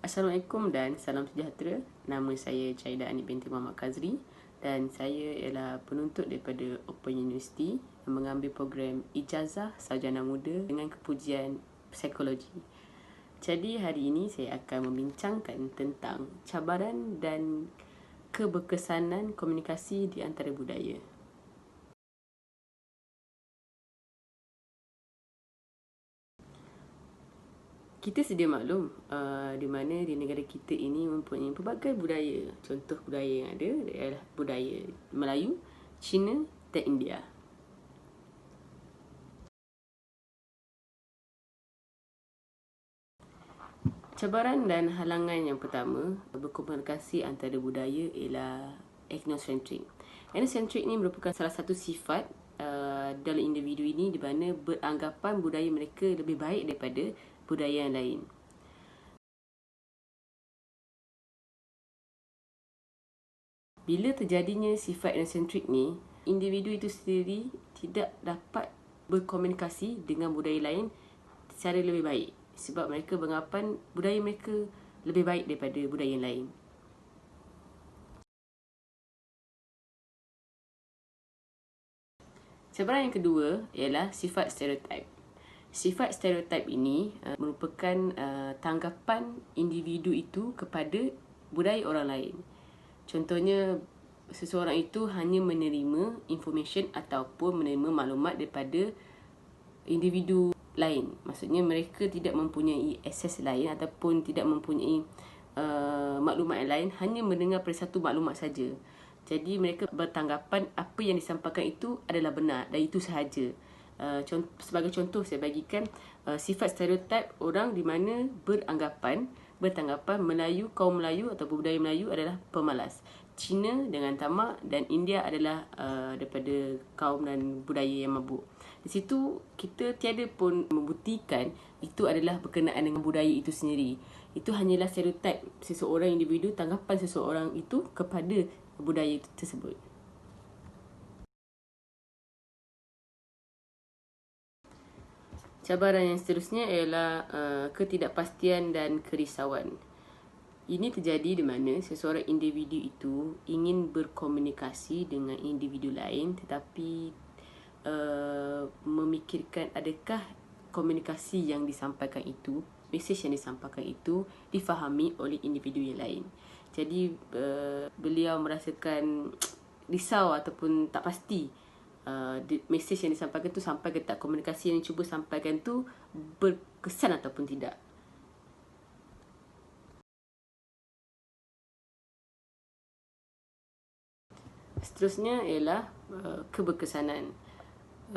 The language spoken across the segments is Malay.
Assalamualaikum dan salam sejahtera. Nama saya Caida Ani binti Muhammad Kazri dan saya ialah penuntut daripada Open University yang mengambil program Ijazah Sarjana Muda dengan kepujian Psikologi. Jadi hari ini saya akan membincangkan tentang cabaran dan keberkesanan komunikasi di antara budaya. Kita sedia maklum di mana di negara kita ini mempunyai pelbagai budaya. Contoh budaya yang ada ialah budaya Melayu, Cina dan India. Cabaran dan halangan yang pertama berkomunikasi antara budaya ialah ethnocentric. Ethnocentric ini merupakan salah satu sifat dalam individu ini di mana beranggapan budaya mereka lebih baik daripada budaya yang lain. Bila terjadinya sifat ethnocentric ni, individu itu sendiri tidak dapat berkomunikasi dengan budaya lain secara lebih baik sebab mereka beranggapan budaya mereka lebih baik daripada budaya yang lain. Cabaran yang kedua ialah sifat stereotip. Sifat stereotip ini merupakan tanggapan individu itu kepada budaya orang lain. Contohnya, seseorang itu hanya menerima information ataupun menerima maklumat daripada individu lain. Maksudnya mereka tidak mempunyai akses lain ataupun tidak mempunyai maklumat lain, hanya mendengar pada satu maklumat saja. Jadi mereka bertanggapan apa yang disampaikan itu adalah benar dan itu sahaja. Sebagai contoh saya bagikan sifat stereotip orang di mana bertanggapan kaum Melayu atau budaya Melayu adalah pemalas. Cina dengan tamak dan India adalah daripada kaum dan budaya yang mabuk. Di situ kita tiada pun membuktikan itu adalah berkenaan dengan budaya itu sendiri. Itu hanyalah stereotip seseorang individu, tanggapan seseorang itu kepada budaya itu tersebut. Cabaran yang seterusnya ialah ketidakpastian dan kerisauan. Ini terjadi di mana seseorang individu itu ingin berkomunikasi dengan individu lain tetapi memikirkan adakah komunikasi yang disampaikan itu, mesej yang disampaikan itu difahami oleh individu yang lain. Jadi beliau merasakan risau ataupun tak pasti mesej yang disampaikan tu sampai ke tak, komunikasi yang cuba sampaikan tu berkesan ataupun tidak. Seterusnya ialah keberkesanan.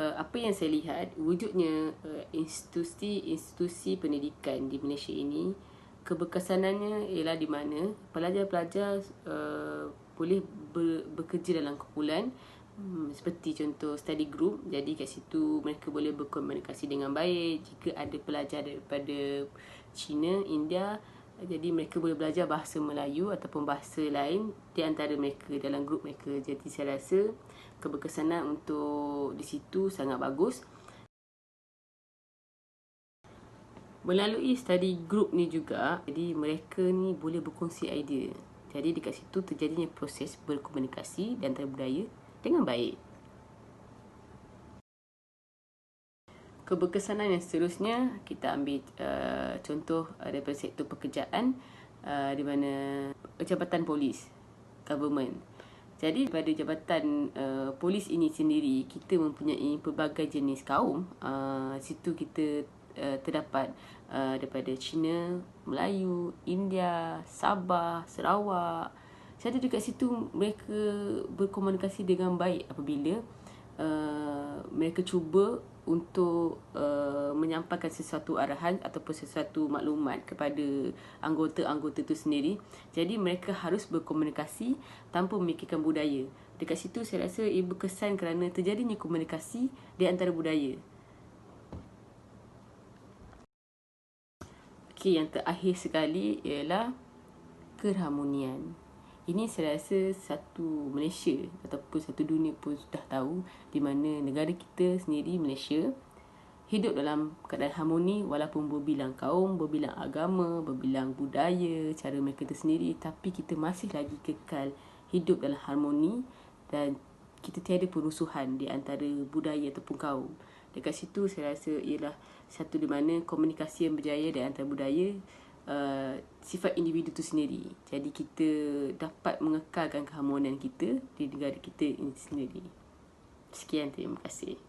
Apa yang saya lihat, wujudnya institusi pendidikan di Malaysia ini, keberkesanannya ialah di mana pelajar-pelajar boleh bekerja dalam kumpulan, seperti contoh study group. Jadi kat situ mereka boleh berkomunikasi dengan baik. Jika ada pelajar daripada China, India, jadi mereka boleh belajar bahasa Melayu ataupun bahasa lain di antara mereka dalam grup mereka. Jadi saya rasa keberkesanan untuk di situ sangat bagus. Melalui study group ni juga, jadi mereka ni boleh berkongsi idea. Jadi dekat situ terjadinya proses berkomunikasi di antara budaya dengan baik. Keberkesanan yang seterusnya, kita ambil contoh daripada sektor pekerjaan, di mana jabatan polis, government. Jadi pada jabatan polis ini sendiri, kita mempunyai pelbagai jenis kaum. Situ kita terdapat daripada Cina, Melayu, India, Sabah, Sarawak. Jadi dekat situ mereka berkomunikasi dengan baik apabila mereka cuba untuk menyampaikan sesuatu arahan ataupun sesuatu maklumat kepada anggota-anggota itu sendiri. Jadi mereka harus berkomunikasi tanpa memikirkan budaya. Dekat situ saya rasa ia berkesan kerana terjadinya komunikasi di antara budaya. Okey, yang terakhir sekali ialah keharmonian. Ini saya rasa satu Malaysia ataupun satu dunia pun sudah tahu di mana negara kita sendiri, Malaysia, hidup dalam keadaan harmoni walaupun berbilang kaum, berbilang agama, berbilang budaya, cara mereka tersendiri, tapi kita masih lagi kekal hidup dalam harmoni dan kita tiada perusuhan di antara budaya ataupun kaum. Dekat situ saya rasa ialah satu di mana komunikasi yang berjaya di antara budaya, sifat individu itu sendiri. Jadi kita dapat mengekalkan keharmonian kita di negara kita ini sendiri. Sekian, terima kasih.